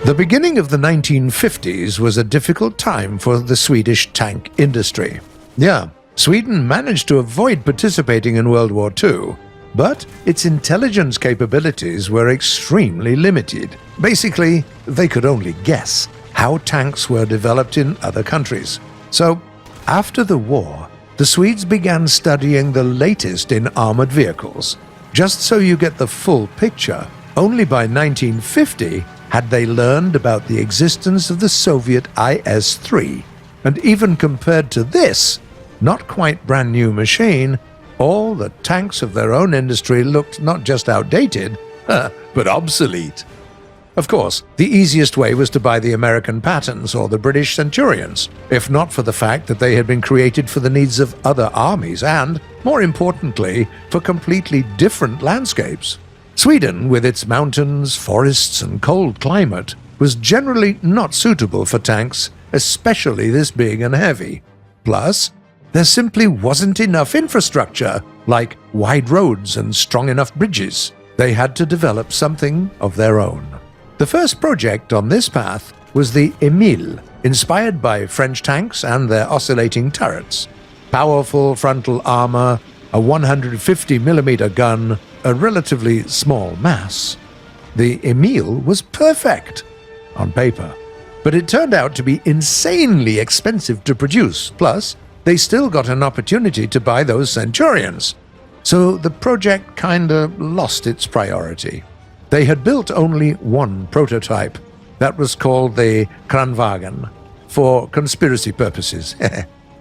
The beginning of the 1950s was a difficult time for the Swedish tank industry. Yeah, Sweden managed to avoid participating in World War II, but its intelligence capabilities were extremely limited. Basically, they could only guess how tanks were developed in other countries. So, after the war, the Swedes began studying the latest in armored vehicles. Just so you get the full picture, only by 1950 had they learned about the existence of the Soviet IS-3. And even compared to this, not quite brand new machine, all the tanks of their own industry looked not just outdated, but obsolete. Of course, the easiest way was to buy the American Patterns or the British Centurions, if not for the fact that they had been created for the needs of other armies and, more importantly, for completely different landscapes. Sweden, with its mountains, forests, and cold climate, was generally not suitable for tanks, especially this big and heavy. Plus, there simply wasn't enough infrastructure, like wide roads and strong enough bridges. They had to develop something of their own. The first project on this path was the Emil, inspired by French tanks and their oscillating turrets. Powerful frontal armor, a 150mm gun, a relatively small mass. The Emil was perfect on paper, but it turned out to be insanely expensive to produce, plus they still got an opportunity to buy those Centurions. So the project kinda lost its priority. They had built only one prototype, that was called the Stridsvagn, for conspiracy purposes.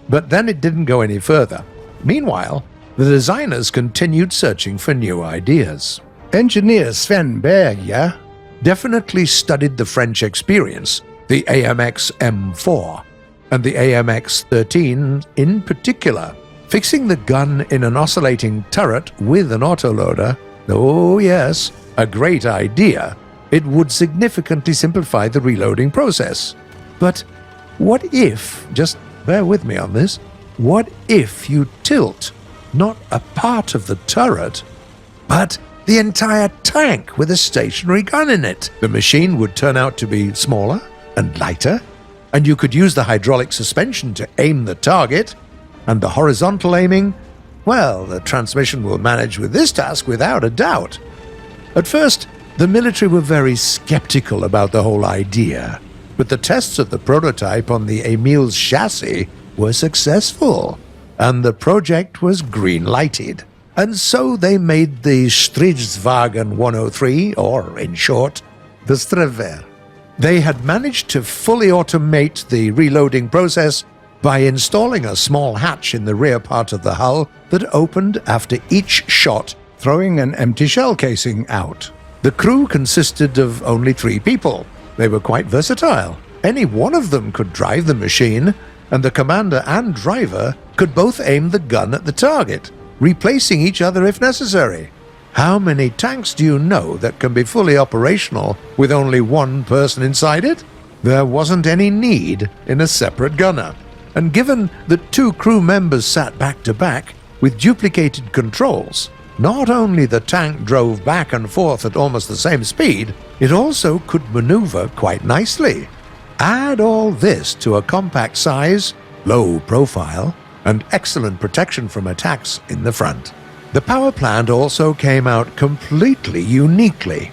But then it didn't go any further. Meanwhile, the designers continued searching for new ideas. Engineer Sven Berger definitely studied the French experience, the AMX M4, and the AMX 13 in particular. Fixing the gun in an oscillating turret with an autoloader, oh yes, a great idea. It would significantly simplify the reloading process. But what if, just bear with me on this, what if you tilt not a part of the turret, but the entire tank with a stationary gun in it? The machine would turn out to be smaller and lighter, and you could use the hydraulic suspension to aim the target, and the horizontal aiming, well, the transmission will manage with this task without a doubt. At first, the military were very skeptical about the whole idea, but the tests of the prototype on the Emil's chassis were successful, and the project was green-lighted. And so they made the Stridsvagn 103, or in short, the Strv. They had managed to fully automate the reloading process by installing a small hatch in the rear part of the hull that opened after each shot, throwing an empty shell casing out. The crew consisted of only 3 people. They were quite versatile. Any one of them could drive the machine, and the commander and driver could both aim the gun at the target, replacing each other if necessary. How many tanks do you know that can be fully operational with only one person inside it? There wasn't any need in a separate gunner. And given that 2 crew members sat back to back with duplicated controls, not only the tank drove back and forth at almost the same speed, it also could maneuver quite nicely. Add all this to a compact size, low profile, and excellent protection from attacks in the front. The power plant also came out completely uniquely.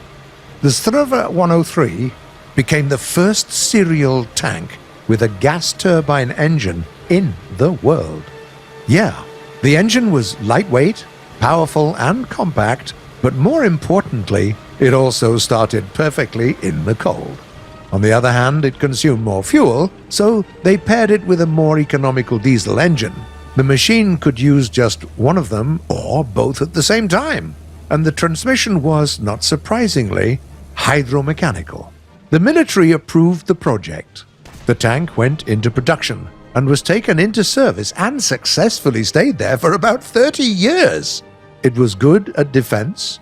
The Strv 103 became the first serial tank with a gas turbine engine in the world. Yeah, the engine was lightweight, powerful, and compact, but more importantly, it also started perfectly in the cold. On the other hand, it consumed more fuel, so they paired it with a more economical diesel engine. The machine could use just one of them or both at the same time, and the transmission was, not surprisingly, hydromechanical. The military approved the project. The tank went into production and was taken into service and successfully stayed there for about 30 years. It was good at defense,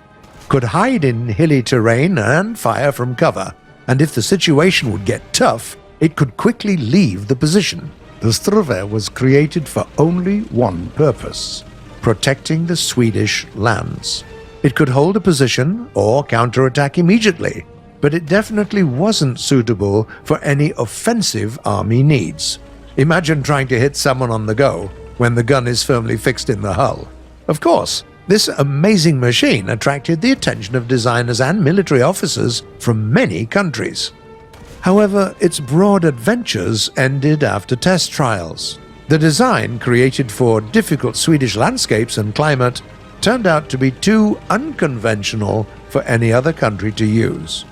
could hide in hilly terrain and fire from cover, and if the situation would get tough, it could quickly leave the position. The Strv was created for only one purpose: protecting the Swedish lands. It could hold a position or counterattack immediately, but it definitely wasn't suitable for any offensive army needs. Imagine trying to hit someone on the go when the gun is firmly fixed in the hull. Of course, this amazing machine attracted the attention of designers and military officers from many countries. However, its broad adventures ended after test trials. The design, created for difficult Swedish landscapes and climate, turned out to be too unconventional for any other country to use.